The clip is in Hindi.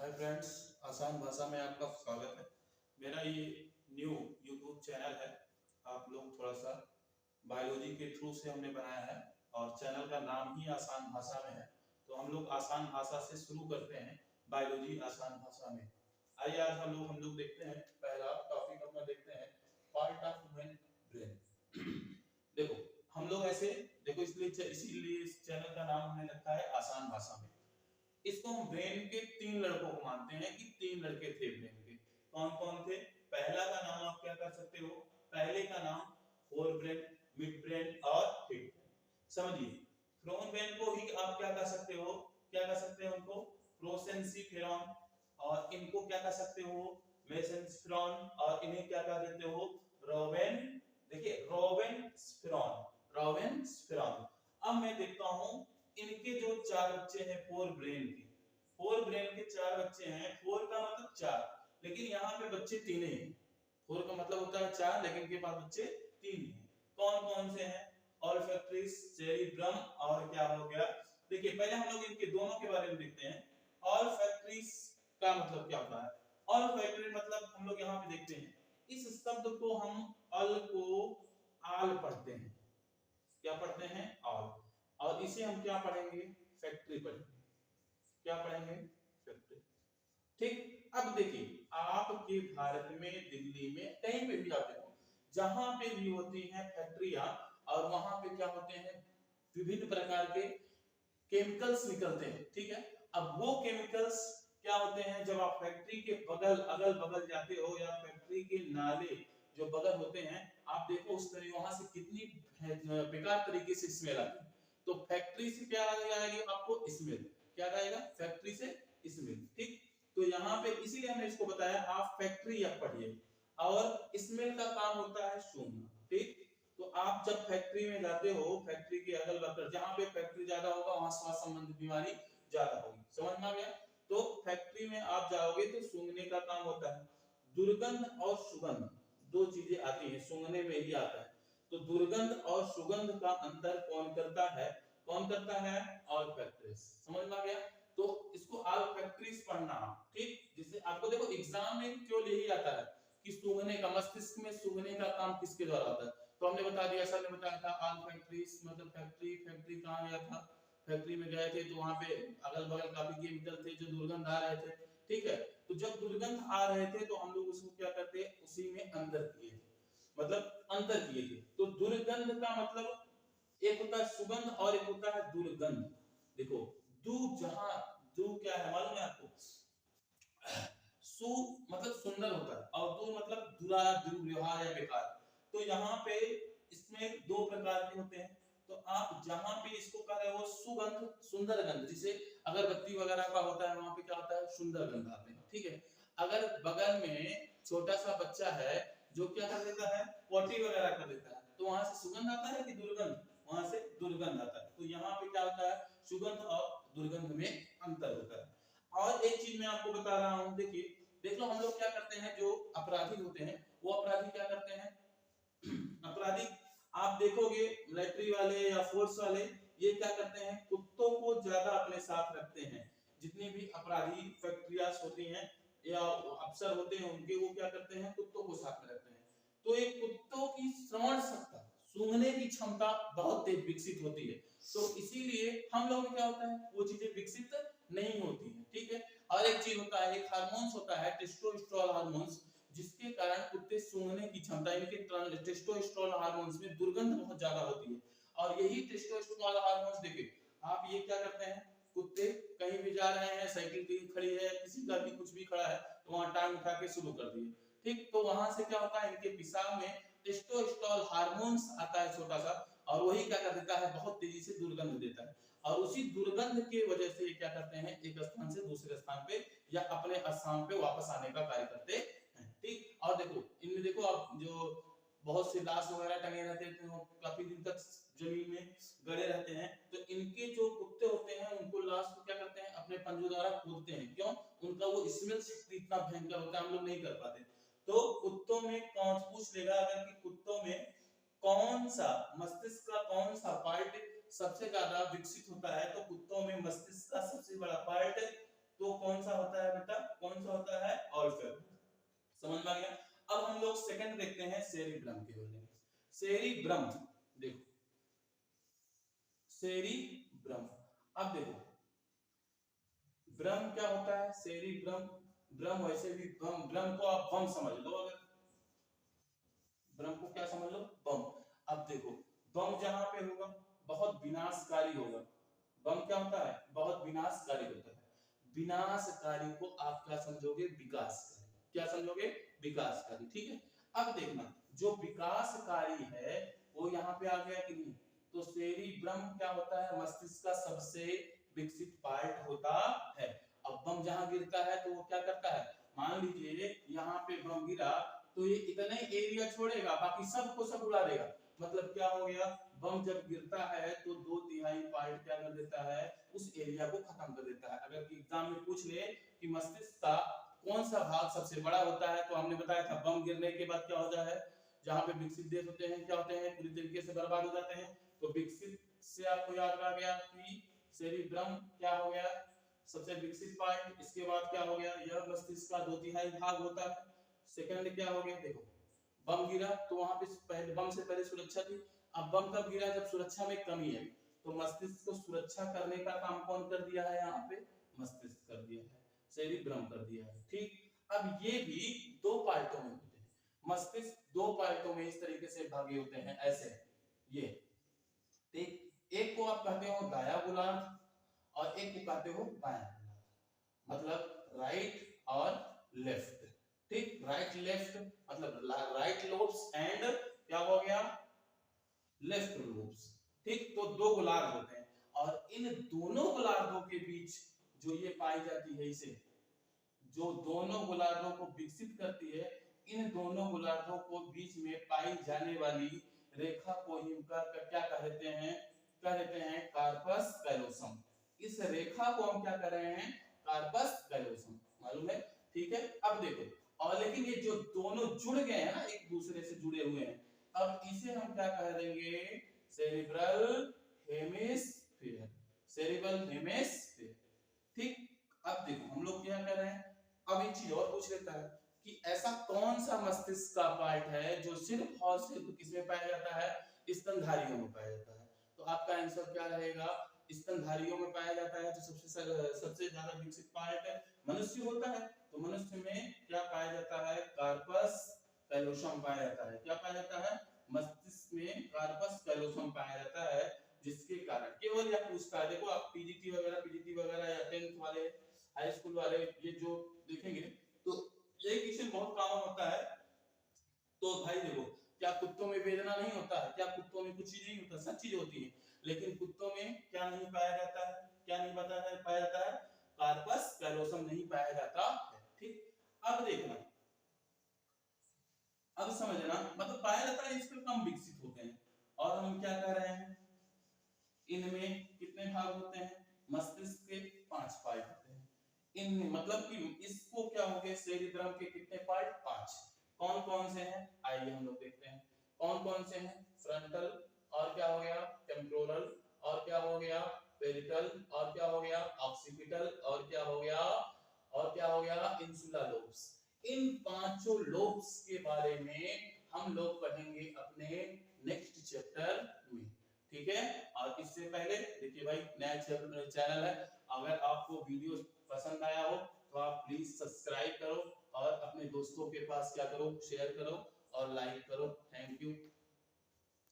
हाय फ्रेंड्स, आसान भाषा में आपका स्वागत है। मेरा ये न्यू यूट्यूब चैनल है। आप लोग थोड़ा सा बायोलॉजी के थ्रू से हमने बनाया है और चैनल का नाम ही आसान भाषा में है। तो हम लोग आसान भाषा से शुरू करते हैं, बायोलॉजी आसान भाषा में। आइए आज हम लोग देखते हैं, पहला टॉपिक अपना देखते हैं, पार्ट ऑफ ह्यूमन ब्रेन। देखो हम लोग ऐसे देखो, इसलिए इसीलिए इस चैनल का नाम हमने रखा है आसान भाषा में। इसको हम ब्रेन के तीन लड़कों को मानते हैं कि तीन लड़के थे ब्रेन के। कौन कौन थे? पहला का नाम आप क्या कर सकते हो, पहले का नाम फोर ब्रेन, मिड ब्रेन और हिप ब्रेन। समझिए, फ्रोन ब्रेन को ही आप क्या कर सकते हो, क्या कर सकते हो उनको प्रोसेंसिफेरॉन, और इनको क्या कर सकते हो मेसेंसफेरॉन, और इन्हें क्या कर देते हो रोवेन। देखिए रोवेनस्फेरॉन, रोवेनस्फेरॉन। अब मैं देखता हूं इनके जो चार बच्चे हैं फोर ब्रेन के, फोर ब्रेन के चार बच्चे हैं। फोर का मतलब चार, लेकिन यहाँ पे बच्चे तीन ही हैं। फोर का मतलब होता है चार, लेकिन इनके पास बच्चे तीन ही हैं। कौन कौन से हैं? ऑल्फैक्टरीज, सेरिब्रम और क्या हो गया। देखिए पहले हम लोग इनके दोनों के बारे में देखते हैं। ऑल्फैक्टरीज का मतलब क्या होता है? ऑल्फैक्टरी मतलब हम लोग यहाँ पे देखते हैं, इस शब्द को हम अल को आल पढ़ते हैं। क्या पढ़ते हैं? ऑल। और इसे हम क्या पढ़ेंगे? फैक्ट्री पढ़ेंगे। क्या पढ़ेंगे? फैक्ट्री। ठीक। अब देखिए आपके भारत में, दिल्ली में, कहीं पे भी आप देखो, जहां पे भी होती हैं फैक्ट्रियां, और वहां पे क्या होते हैं, विभिन्न प्रकार के केमिकल्स निकलते हैं। ठीक है। अब वो केमिकल्स क्या होते हैं, जब आप फैक्ट्री के बगल अगल बगल जाते हो या फैक्ट्री के नाले जो बगल होते हैं, आप देखो उस तरह वहां से कितनी बेकार तरीके से स्मेल आती है। तो फैक्ट्री से क्या आएगी आपको? स्मेल। क्या आएगा? फैक्ट्री से स्मेल। ठीक। तो यहाँ पे इसीलिए हमने इसको बताया आप फैक्ट्री या पढ़िए, और स्मेल का काम होता है सूंघना। ठीक। तो आप जब फैक्ट्री में जाते हो, फैक्ट्री के अगल बगल जहां पे फैक्ट्री ज्यादा होगा वहां स्वास्थ्य संबंधी बीमारी ज्यादा होगी। समझ में आ गया? तो फैक्ट्री में आप जाओगे तो सूंघने का काम होता है। दुर्गंध और सुगंध दो चीजें आती हैं, सूंघने में ही आता है। तो दुर्गंध और सुगंध का अंतर कौन करता है? कौन करता है? ऑल्फैक्टरीज। समझ में आ गया? तो इसको ऑल्फैक्टरीज पढ़ना। ठीक। जिससे आपको देखो एग्जाम में क्यों यही आता है कि सूंघने का, मस्तिष्क में सूंघने का काम किसके द्वारा होता है। तो हमने बता दिया, सर ने बताया था ऑल्फैक्टरीज मतलब फैक्ट्री। फैक्ट्री कहाँ गया था? फैक्ट्री में गए थे तो वहां पे अगल बगल काफी केमिकल थे जो दुर्गंध आ रहे थे। ठीक है। तो जब दुर्गंध आ रहे थे तो हम लोग उसको क्या करते, उसी में अंदर किए थे, मतलब अंतर किए थे। तो दुर्गंध का मतलब एक होता है सुगंध और एक होता है दुर्गंध। देखो दू जहां, दू क्या है मालूम है आपको? सु मतलब सुंदर होता है, और दूर मतलब बुरा, दुर्व्यवहार या बेकार। तो यहाँ पे इसमें दो प्रकार के होते हैं। तो आप जहां पे इसको कह रहे हो सुगंध, सुंदर गंध, जिसे अगरबत्ती वगैरह का होता है वहां पे क्या होता है? सुंदर गंध आते हैं। ठीक है। अगर बगल में छोटा सा बच्चा है जो क्या कर देता है, पोटी वगैरह कर देता है, तो वहां से सुगंध आता है कि दुर्गंध? वहां से दुर्गंध आता है। तो यहाँ पे क्या होता है, सुगंध और दुर्गंध में अंतर होता है। और एक चीज मैं आपको बता रहा हूँ, देखिए देख लो हम लोग क्या करते हैं, जो अपराधी होते हैं वो अपराधी क्या करते हैं, अपराधी आप देखोगे मिलिट्री वाले या फोर्स वाले, ये क्या करते हैं, कुत्तों को ज्यादा अपने साथ रखते हैं। जितनी भी अपराधी फैक्ट्रियाज होती हैं या अफसर होते हैं उनके, वो क्या करते हैं, कुत्तों को साथ में रखते हैं। तो एक कुत्तों की श्रवण क्षमता, सूंघने की क्षमता बहुत तेज विकसित होती है। तो इसीलिए हम लोग में क्या होता है, वो चीजें विकसित नहीं होती है। ठीक है। और एक चीज होता है, एक हार्मोन्स होता है टेस्टोस्टेरोन हार्मोन्स, जिसके कारण कुत्ते सूंघने की क्षमता, इनके टेस्टोस्टेरोन हार्मोन्स में दुर्गंध बहुत ज्यादा होती है। और यही टेस्टोस्टेरोन हार्मोन्स देखिए, आप ये क्या करते हैं, कुत्ते कहीं भी जा रहे हैं, साइकिल कहीं खड़ी है, किसी का भी कुछ भी खड़ा है, तो वहां टांग उठा के शुरू कर दिए। ठीक। तो वहां से क्या होता है, इनके पेशाब में टेस्टोस्टेरोन हार्मोन्स आता है छोटा सा, और वही क्या कर देता है, बहुत तेजी से दुर्गंध देता है। और उसी दुर्गंध की वजह से ये क्या करते हैं, एक स्थान से दूसरे स्थान पे या अपने स्थान पे वापस आने का कार्य करते हैं। ठीक। और देखो इनमें देखो आप, जो बहुत से लाश वगैरह टंगे रहते हैं तो काफी दिन तक जमीन में गड़े रहते हैं, तो इनके जो कुत्ते होते हैं उनको लाश को क्या करते हैं, अपने पंजों द्वारा कूदते हैं। क्यों? उनका वो स्मेल शक्ति इतना भयंकर होता है, हम लोग नहीं कर पाते। तो कुत्तों में कौन, पूछ लेगा अगर कि कुत्तों में कौन सा, मस्तिष्क का कौन सा पार्ट सबसे ज्यादा विकसित होता है, तो कुत्तों में मस्तिष्क का सबसे बड़ा पार्ट तो कौन सा होता है बेटा, कौन सा होता है ऑल्फेक्ट। समझ में आ गया। अब हम लोग सेकंड देखते हैं सेरिब्रम के बारे में। सेरिब्रम देखो, सेरिब्रम, अब देखो ब्रम क्या होता है, सेरिब्रम, ब्रम वैसे भी बम, ब्रम को आप बम समझ लो, अगर ब्रम को क्या समझ लो, बम। अब देखो बम जहां पे होगा बहुत विनाशकारी होगा, बम क्या होता है, बहुत विनाशकारी होता है। विनाशकारी को आप क्या समझोगे, विकासकारी, क्या समझोगे, विकासकारी, ठीक है। अब देखना जो विकासकारी है वो यहाँ पे आ गया कि नहीं, तो सेरिब्रम क्या होता है, मस्तिष्क का सबसे विकसित पार्ट होता है। अब बम जहां गिरता है तो वो क्या करता है, मान लीजिए यहाँ पे बम गिरा तो ये इतना ही एरिया छोड़ेगा, बाकी सब को सब उड़ा देगा। मतलब क्या हो गया, बम जब गिरता है तो 2/3 पार्ट क्या कर देता है, उस एरिया को खत्म कर देता है। अगर एग्जाम में पूछ ले कि मस्तिष्क का कौन सा भाग सबसे बड़ा होता है, तो हमने बताया था बम गिरने के बाद क्या होता है, जहां पे विकसित देश होते हैं क्या होते हैं, पूरी तरीके से बर्बाद हो जाते हैं। तो विकसित से आपको याद आ गया कि सेरिब्रम क्या हो गया, सबसे विकसित पार्ट। इसके बाद क्या हो गया, यह मस्तिष्क का 2/3 भाग होता है। सेकंड क्या हो गया, देखो बम गिरा तो वहां पे पहले, बम से पहले सुरक्षा थी, अब बम कब गिरा, जब सुरक्षा में कमी है। तो मस्तिष्क को सुरक्षा करने का काम कौन कर दिया है, यहाँ पे मस्तिष्क कर दिया है, सेरिब्रम कर दिया है, ठीक। अब ये भी दो पार्टों में होते हैं, मस्तिष्क दो पार्टों में इस तरीके से भागे होते हैं, ऐसे ये, ठीक। एक को आप कहते हो दाया गोलार्ध और एक को कहते हो बायां गोलार्ध, मतलब राइट और लेफ्ट, ठीक। राइट लेफ्ट मतलब राइट लोब्स एंड क्या हो गया, लेफ्ट लोब्स, ठीक। तो दो गोलार्ध होते हैं और इन दोनों गोलार्धों के बीच जो ये पाई जाती है, इसे जो दोनों गोलार्धों को विकसित करती है, इन दोनों गोलार्धों को बीच में पाई जाने वाली रेखा को ही क्या कहते हैं, क्या कहते हैं, कार्पस कैलोसम। इस रेखा को हम क्या कर रहे हैं, कार्पस कैलोसम, मालूम है, ठीक है। अब देखो, और लेकिन ये जो दोनों जुड़ गए हैं ना, एक दूसरे से जुड़े हुए हैं, अब इसे हम क्या कह देंगे, सेरिब्रल हेमिस्फीयर, सेरिब्रल हेमिस्फीयर, ठीक। अब देखो हम लोग क्या कर रहे हैं, अब एक चीज और पूछ लेता है कि ऐसा कौन सा मस्तिष्क का पार्ट है जो सिर्फ और सिर्फ किसमें पाया जाता है, स्तनधारियों में पाया जाता है। तो आपका आंसर क्या रहेगा, स्तनधारियों में पाया जाता है। तो सबसे ज्यादा विकसित पार्ट मनुष्य होता है, तो मनुष्य में क्या पाया जाता है, कार्पस कैलोसम पाया जाता है। क्या पाया जाता है, मस्तिष्क में कार्पस कैलोसम पाया जाता है, जिसके कारण केवल यह पूछता है, देखो आप पीजीटी वगैरह या 10th वाले, हाई स्कूल वाले ये जो देखेंगे तो एक क्वेश्चन बहुत कॉमन होता है। तो भाई देखो, क्या कुत्तों में वेदना नहीं होता है, क्या कुत्तों में कुछ चीज नहीं होता, सब चीज होती है, लेकिन कुत्तों में क्या नहीं पाया जाता है, क्या नहीं पाया जाता है, कार्पस कैलोसम नहीं पाया जाता है, ठीक। अब देखना, अब समझना, मतलब पाया जाता है, इसके कम विकसित होते हैं। और हम क्या कर रहे हैं, इनमें कितने भाग होते हैं, मस्तिष्क के 5 पार्ट होते हैं। इन मतलब कि इसको क्या हो गए, सेरिब्रम के कितने पार्ट, 5। कौन कौन से हैं, आइए हम लोग देखते हैं कौन कौन से हैं। फ्रंटल, और क्या हो गया, टेम्पोरल, और क्या हो गया, पेरिटल, और क्या हो गया, ऑक्सीपिटल, और क्या हो गया, इंसुला लोब्स। इन पांचों लोब्स के बारे में हम लोग पढ़ेंगे अपने नेक्स्ट चैप्टर में, ठीक है। और इससे पहले देखिए भाई, नया चैनल है, अगर आपको वीडियो पसंद आया हो तो आप प्लीज सब्सक्राइब करो और अपने दोस्तों के पास क्या करो, शेयर करो और लाइक करो।